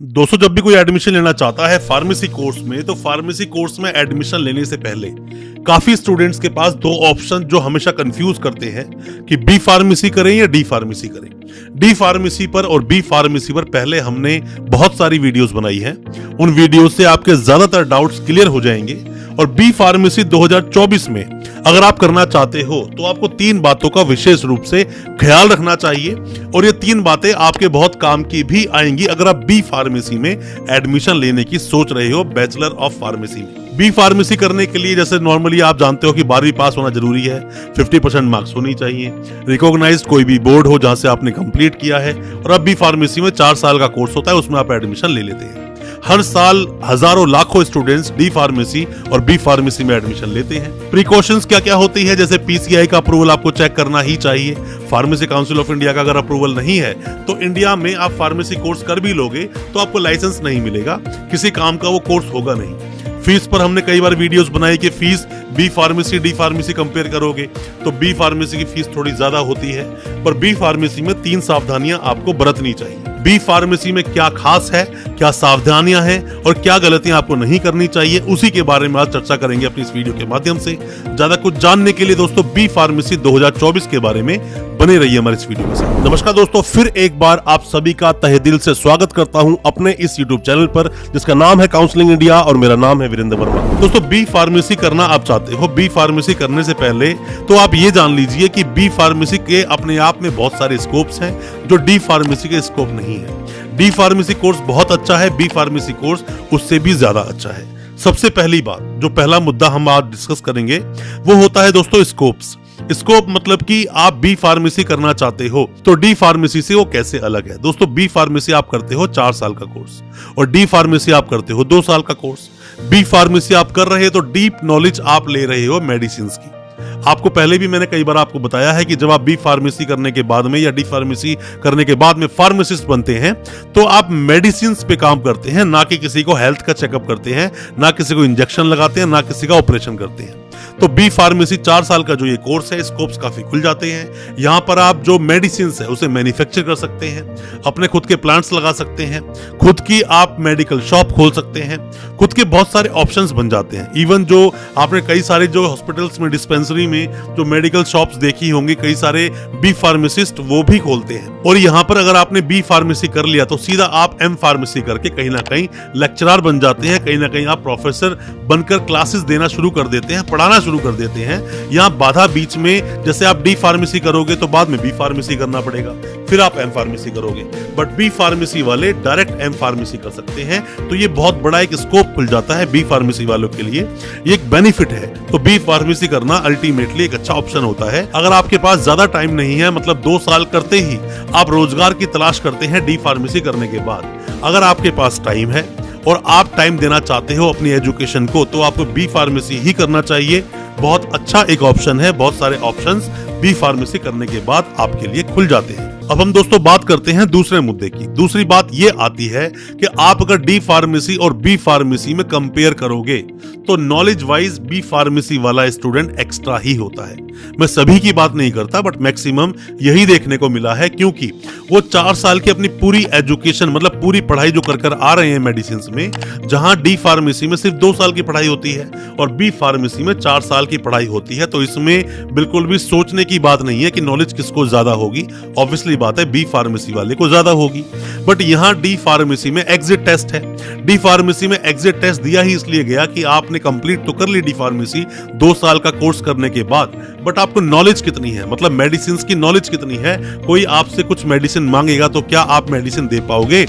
दोस्तों, जब भी कोई एडमिशन लेना चाहता है फार्मेसी कोर्स में, तो फार्मेसी कोर्स में एडमिशन लेने से पहले काफी स्टूडेंट्स के पास दो ऑप्शन जो हमेशा कंफ्यूज करते हैं कि बी फार्मेसी करें या डी फार्मेसी करें। डी फार्मेसी पर और बी फार्मेसी पर पहले हमने बहुत सारी वीडियोस बनाई हैं। उन वीडियोस से आपके ज्यादातर डाउट्स क्लियर हो जाएंगे। और बी फार्मेसी 2024 में अगर आप करना चाहते हो तो आपको तीन बातों का विशेष रूप से ख्याल रखना चाहिए, और ये तीन बातें आपके बहुत काम की भी आएंगी अगर आप बी फार्मेसी में एडमिशन लेने की सोच रहे हो बैचलर ऑफ फार्मेसी में। बी फार्मेसी करने के लिए जैसे नॉर्मली आप जानते हो कि 12वीं पास होना जरूरी है, 50% मार्क्स होनी चाहिए, रिकॉग्नाइज्ड कोई भी बोर्ड हो जहां से आपने कंप्लीट किया है, और अब बी फार्मेसी में 4 साल का कोर्स होता है, उसमें आप एडमिशन ले लेते हैं। हर साल हजारों लाखों स्टूडेंट्स डी फार्मेसी और बी फार्मेसी में एडमिशन लेते हैं। प्रिकॉशंस क्या क्या होती है, जैसे पीसीआई का अप्रूवल आपको चेक करना ही चाहिए। फार्मेसी काउंसिल ऑफ इंडिया का अगर अप्रूवल नहीं है तो इंडिया में आप फार्मेसी कोर्स कर भी लोगे तो आपको लाइसेंस नहीं मिलेगा, किसी काम का वो कोर्स होगा नहीं। फीस पर हमने कई बार वीडियोस बनाई कि fees B pharmacy D pharmacy compare करोगे तो बी फार्मेसी की फीस थोड़ी ज्यादा होती है, पर बी फार्मेसी में 3 सावधानियां आपको बरतनी चाहिए। बी फार्मेसी में क्या खास है, क्या सावधानियां हैं और क्या गलतियां आपको नहीं करनी चाहिए, उसी के बारे में आज चर्चा करेंगे अपनी इस वीडियो के माध्यम से। ज्यादा कुछ जानने के लिए दोस्तों बी फार्मेसी 2024 के बारे में बने रहिए हमारे इस वीडियो के साथ। नमस्कार दोस्तों, फिर एक बार आप सभी का तहे दिल से स्वागत करता हूं अपने इस यूट्यूब चैनल पर जिसका नाम है काउंसलिंग इंडिया, और मेरा नाम है वीरेंद्र वर्मा। दोस्तों, बी फार्मेसी करना आप चाहते हो, बी फार्मेसी करने से पहले तो आप ये जान लीजिए कि बी फार्मेसी के अपने आप में बहुत सारे स्कोप्स हैं जो डी फार्मेसी के स्कोप नहीं है। डी फार्मेसी कोर्स बहुत अच्छा है, बी फार्मेसी कोर्स उससे भी ज्यादा अच्छा है। सबसे पहली बात, जो पहला मुद्दा हम आज डिस्कस करेंगे वो होता है दोस्तों स्कोप्स। स्कोप मतलब कि आप बी फार्मेसी करना चाहते हो तो डी फार्मेसी से वो कैसे अलग है। दोस्तों, बी फार्मेसी आप करते हो 4 साल का कोर्स और डी फार्मेसी आप करते हो 2 साल का कोर्स। बी फार्मेसी आप कर रहे हो तो डीप नॉलेज आप ले रहे हो मेडिसिन की। आपको पहले भी मैंने कई बार आपको बताया है कि जब आप बी फार्मेसी करने के बाद में या डी फार्मेसी करने के बाद में फार्मासिस्ट बनते हैं तो आप मेडिसिन पे काम करते हैं, ना कि किसी को हेल्थ का चेकअप करते हैं, ना किसी को इंजेक्शन लगाते हैं, ना किसी का ऑपरेशन करते हैं। तो बी फार्मेसी 4 साल का जो ये कोर्स है, स्कोप्स काफी खुल जाते हैं। यहाँ पर आप जो मेडिसिन है उसे मैन्युफैक्चर कर सकते हैं, अपने खुद के प्लांट्स लगा सकते हैं, खुद की आप मेडिकल शॉप खोल सकते हैं, खुद के बहुत सारे ऑप्शंस बन जाते हैं। इवन जो आपने कई सारे जो हॉस्पिटल्स में, डिस्पेंसरी में जो मेडिकल शॉप्स देखी होंगी, कई सारे बी फार्मासिस्ट वो भी खोलते हैं। और यहाँ पर अगर आपने बी फार्मेसी कर लिया तो सीधा आप एम फार्मेसी करके कहीं ना कहीं लेक्चरर बन जाते हैं, कहीं ना कहीं आप प्रोफेसर बनकर क्लासेस देना शुरू कर देते हैं, पढ़ाना शुरू कर देते हैं। यहाँ बाधा बीच में, जैसे आप डी फार्मेसी करोगे तो बाद में बी फार्मेसी करना पड़ेगा, फिर आप एम फार्मेसी करोगे, बट बी फार्मेसी वाले डायरेक्ट एम फार्मेसी कर सकते हैं। तो ये बहुत बड़ा एक स्कोप खुल जाता है बी फार्मेसी वालों के लिए, ये एक बेनिफिट है। तो बी फार्मेसी करना अल्टीमेटली एक अच्छा ऑप्शन होता है। अगर आपके पास ज्यादा टाइम नहीं है, मतलब 2 साल करते ही आप रोजगार की तलाश करते हैं डी फार्मेसी करने के बाद, अगर आपके पास टाइम है और आप टाइम देना चाहते हो अपनी एजुकेशन को, तो आपको बी फार्मेसी ही करना चाहिए। बहुत अच्छा एक ऑप्शन है, बहुत सारे ऑप्शंस बी फार्मेसी करने के बाद आपके लिए खुल जाते हैं। अब हम दोस्तों बात करते हैं दूसरे मुद्दे की। दूसरी बात ये आती है कि आप अगर डी फार्मेसी और बी फार्मेसी में कंपेयर करोगे तो नॉलेज वाइज बी फार्मेसी वाला स्टूडेंट एक्स्ट्रा ही होता है। मैं सभी की बात नहीं करता, बट मैक्सिमम यही देखने को मिला है, क्योंकि वो 4 साल की अपनी पूरी एजुकेशन, मतलब पूरी पढ़ाई जो कर आ रहे हैं मेडिसिन में, जहां डी फार्मेसी में सिर्फ 2 साल की पढ़ाई होती है और बी फार्मेसी में 4 साल की पढ़ाई होती है। तो इसमें बिल्कुल भी सोचने की बात नहीं है कि नॉलेज किसको ज्यादा होगी। ऑब्वियसली बात है बी फार्मेसी वाले को ज्यादा होगी, बट यहाँ डी फार्मेसी में एग्जिट टेस्ट है। डी फार्मेसी में एग्जिट टेस्ट दिया ही इसलिए गया कि आपने कंप्लीट तो कर ली डी फार्मेसी 2 साल का कोर्स करने के बाद, बट आपको नॉलेज कितनी है, मतलब मेडिसिन की नॉलेज कितनी है। कोई आपसे कुछ मेडिसिन मांगेगा तो क्या आप मेडिसिन दे पाओगे,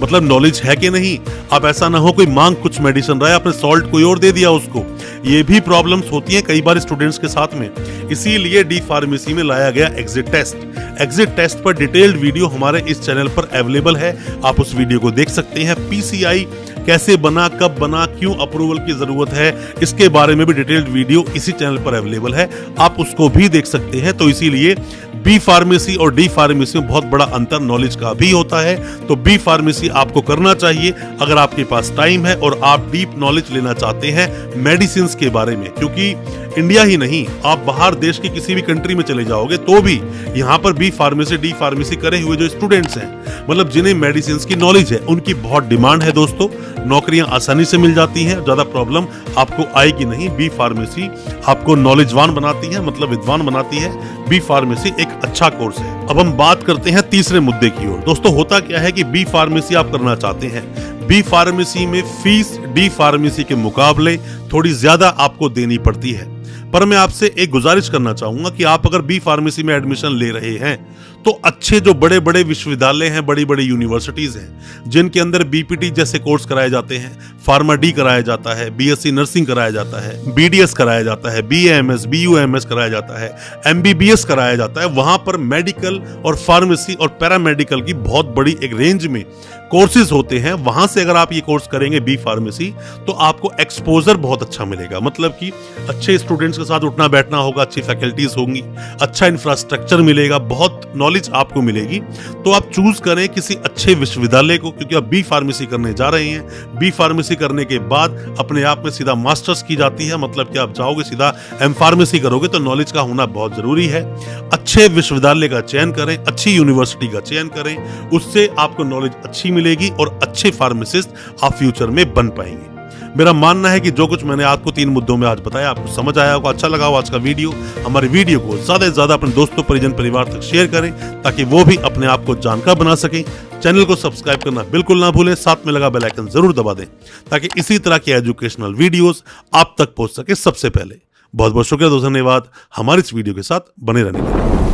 मतलब नॉलेज है कि नहीं। अब ऐसा ना हो कोई मांग कुछ मेडिसिन रहा है, आपने सॉल्ट कोई और दे दिया उसको, ये भी प्रॉब्लम्स होती हैं कई बार स्टूडेंट्स के साथ में। इसीलिए डी फार्मेसी में लाया गया एग्जिट टेस्ट। एग्जिट टेस्ट पर डिटेल्ड वीडियो हमारे इस चैनल पर अवेलेबल है, आप उस वीडियो को देख सकते हैं। पीसीआई कैसे बना, कब बना, क्यों अप्रूवल की जरूरत है, इसके बारे में भी डिटेल्ड वीडियो इसी चैनल पर अवेलेबल है, आप उसको भी देख सकते हैं। तो इसीलिए बी फार्मेसी और डी फार्मेसी में बहुत बड़ा अंतर नॉलेज का भी होता है। तो बी फार्मेसी आपको करना चाहिए अगर आपके पास टाइम है और आप डीप नॉलेज लेना चाहते हैं मेडिसिन के बारे में, क्योंकि इंडिया ही नहीं, आप बाहर देश की किसी भी कंट्री में चले जाओगे तो भी यहाँ पर बी फार्मेसी डी फार्मेसी करे हुए जो स्टूडेंट्स हैं, मतलब जिन्हें मेडिसिन की नॉलेज है, उनकी बहुत डिमांड है दोस्तों। नौकरियां आसानी से मिल जाती हैं, ज्यादा प्रॉब्लम आपको आएगी नहीं। बी फार्मेसी आपको नॉलेजवान बनाती है, मतलब विद्वान बनाती है। बी फार्मेसी एक अच्छा कोर्स है। अब हम बात करते हैं तीसरे मुद्दे की ओर। दोस्तों होता क्या है कि बी फार्मेसी आप करना चाहते हैं, बी फार्मेसी में फीस डी फार्मेसी के मुकाबले थोड़ी ज्यादा आपको देनी पड़ती है। पर मैं आपसे एक गुजारिश करना चाहूंगा कि आप अगर बी फार्मेसी में एडमिशन ले रहे हैं तो अच्छे जो बड़े बड़े विश्वविद्यालय हैं, बड़ी बड़ी यूनिवर्सिटीज हैं, जिनके अंदर बीपीटी जैसे कोर्स कराए जाते हैं, फार्मा डी कराया जाता है, बीएससी नर्सिंग कराया जाता है, बीडीएस कराया जाता है, बीएएमएस बीयूएमएस कराया जाता है, एमबीबीएस कराया जाता है, वहां पर मेडिकल और फार्मेसी और पैरामेडिकल की बहुत बड़ी एक रेंज में कोर्सेज होते हैं। वहां से अगर आप ये कोर्स करेंगे बी फार्मेसी तो आपको एक्सपोजर बहुत अच्छा मिलेगा, मतलब कि अच्छे स्टूडेंट्स के साथ उठना बैठना होगा, अच्छी फैकल्टीज होंगी, अच्छा इंफ्रास्ट्रक्चर मिलेगा, बहुत नॉलेज आपको मिलेगी। तो आप चूज करें किसी अच्छे विश्वविद्यालय को, क्योंकि आप बी फार्मेसी करने जा रहे हैं। बी फार्मेसी करने के बाद अपने आप में सीधा मास्टर्स की जाती है, मतलब कि आप जाओगे सीधा एम फार्मेसी करोगे, तो नॉलेज का होना बहुत जरूरी है। अच्छे विश्वविद्यालय का चयन करें, अच्छी यूनिवर्सिटी का चयन करें, उससे आपको नॉलेज अच्छी मिलेगी और अच्छे फार्मासिस्ट आप फ्यूचर में बन पाएंगे। मेरा मानना है कि जो कुछ मैंने आपको 3 मुद्दों में आज बताया आपको समझ आया होगा, अच्छा लगा हो आज का वीडियो। हमारे वीडियो को ज्यादा से ज्यादा अपने दोस्तों परिजन परिवार तक शेयर करें ताकि वो भी अपने आप को जानकार बना सकें। चैनल को सब्सक्राइब करना बिल्कुल ना भूलें, साथ में लगा बेल आइकन जरूर दबा दें ताकि इसी तरह के एजुकेशनल वीडियोस आप तक पहुंच सके सबसे पहले। बहुत बहुत शुक्रिया दोस्तों, धन्यवाद हमारे इस वीडियो के साथ बने रहने के लिए।